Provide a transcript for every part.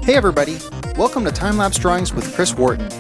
Hey everybody, welcome to Time-Lapse Drawings with Chris Wharton.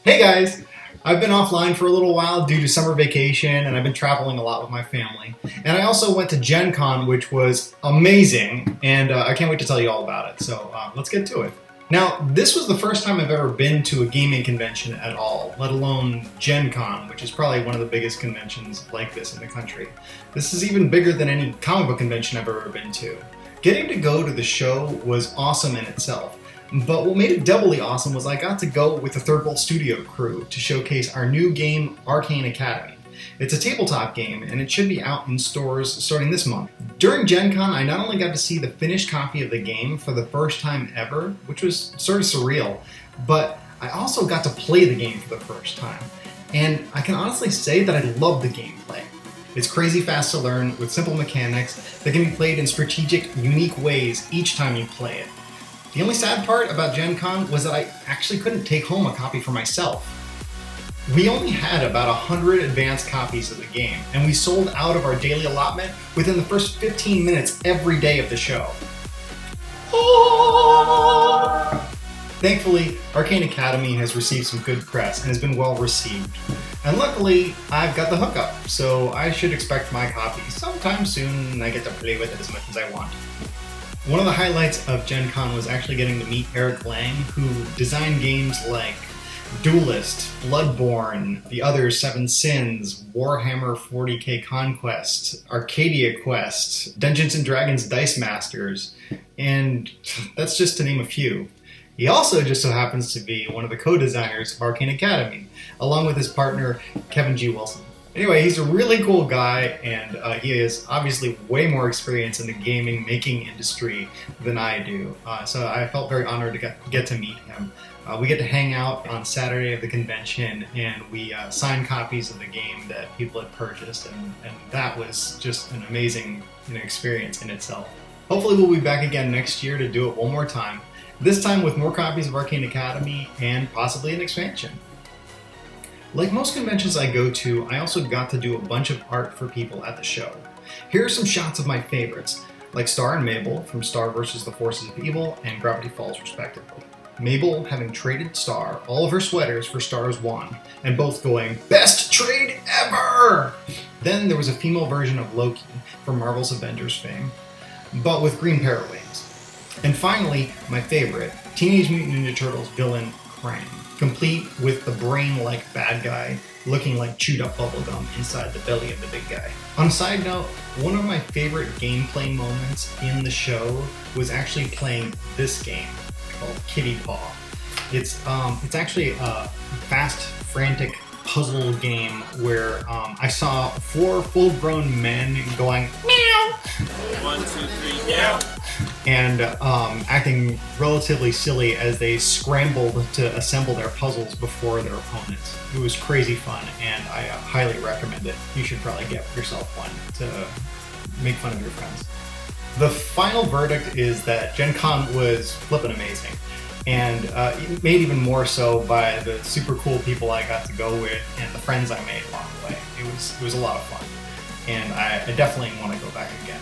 Hey guys! I've been offline for a little while due to summer vacation, and I've been traveling a lot with my family. And I also went to Gen Con, which was amazing, and I can't wait to tell you all about it, so let's get to it. Now, this was the first time I've ever been to a gaming convention at all, let alone Gen Con, which is probably one of the biggest conventions like this in the country. This is even bigger than any comic book convention I've ever been to. Getting to go to the show was awesome in itself, but what made it doubly awesome was I got to go with the Third Bolt Studio crew to showcase our new game, Arcane Academy. It's a tabletop game, and it should be out in stores starting this month. During Gen Con, I not only got to see the finished copy of the game for the first time ever, which was sort of surreal, but I also got to play the game for the first time. And I can honestly say that I love the gameplay. It's crazy fast to learn with simple mechanics that can be played in strategic, unique ways each time you play it. The only sad part about Gen Con was that I actually couldn't take home a copy for myself. We only had about 100 advanced copies of the game, and we sold out of our daily allotment within the first 15 minutes every day of the show. Thankfully, Arcane Academy has received some good press and has been well received. And luckily, I've got the hookup, so I should expect my copy sometime soon and I get to play with it as much as I want. One of the highlights of Gen Con was actually getting to meet Eric Lang, who designed games like Duelist, Bloodborne, The Other 7 Sins, Warhammer 40k Conquest, Arcadia Quest, Dungeons & Dragons Dice Masters, and that's just to name a few. He also just so happens to be one of the co-designers of Arcane Academy, along with his partner Kevin G. Wilson. Anyway, he's a really cool guy, and he has obviously way more experience in the gaming making industry than I do, so I felt very honored to get to meet him. We get to hang out on Saturday of the convention, and we signed copies of the game that people had purchased, and that was just an amazing experience in itself. Hopefully we'll be back again next year to do it one more time, this time with more copies of Arcane Academy and possibly an expansion. Like most conventions I go to, I also got to do a bunch of art for people at the show. Here are some shots of my favorites, like Star and Mabel from Star vs. the Forces of Evil and Gravity Falls respectively. Mabel having traded Star all of her sweaters for Star's wand, and both going, "Best trade ever!" Then there was a female version of Loki from Marvel's Avengers fame, but with green parrot wings. And finally, my favorite, Teenage Mutant Ninja Turtles villain Krang, complete with the brain-like bad guy looking like chewed up bubblegum inside the belly of the big guy. On a side note, one of my favorite gameplay moments in the show was actually playing this game called Kitty Paw. It's actually a fast, frantic puzzle game where I saw 4 full-grown men going meow. 1, 2, 3, meow. And acting relatively silly as they scrambled to assemble their puzzles before their opponents. It was crazy fun, and I highly recommend it. You should probably get yourself one to make fun of your friends. The final verdict is that Gen Con was flippin' amazing, and made even more so by the super cool people I got to go with and the friends I made along the way. It was a lot of fun, and I definitely want to go back again.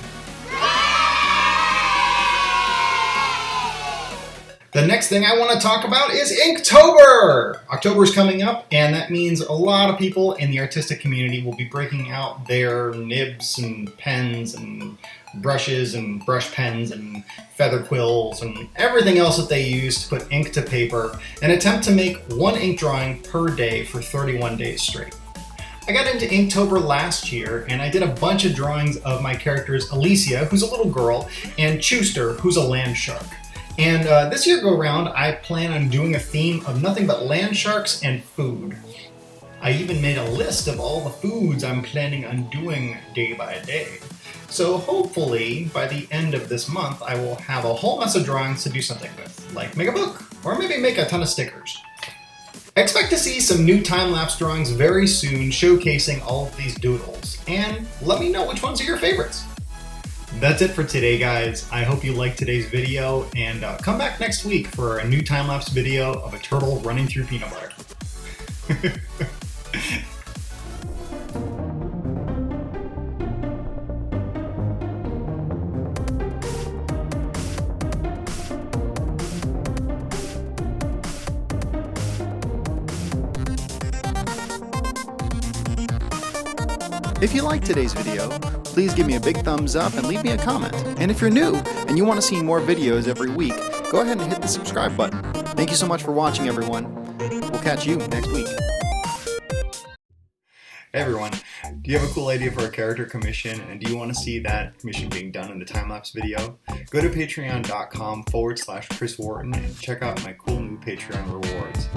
The next thing I want to talk about is Inktober! October is coming up, and that means a lot of people in the artistic community will be breaking out their nibs and pens and brushes and brush pens and feather quills and everything else that they use to put ink to paper and attempt to make one ink drawing per day for 31 days straight. I got into Inktober last year, and I did a bunch of drawings of my characters Alicia, who's a little girl, and Chuster, who's a land shark. And this year go round, I plan on doing a theme of nothing but land sharks and food. I even made a list of all the foods I'm planning on doing day by day. So hopefully, by the end of this month, I will have a whole mess of drawings to do something with, like make a book, or maybe make a ton of stickers. Expect to see some new time-lapse drawings very soon showcasing all of these doodles, and let me know which ones are your favorites. That's it for today, guys. I hope you liked today's video, and come back next week for a new time-lapse video of a turtle running through peanut butter. If you liked today's video, please give me a big thumbs up and leave me a comment. And if you're new and you want to see more videos every week, go ahead and hit the subscribe button. Thank you so much for watching, everyone. We'll catch you next week. Hey everyone, do you have a cool idea for a character commission and do you want to see that commission being done in the time-lapse video? Go to patreon.com/Chris Wharton and check out my cool new Patreon rewards.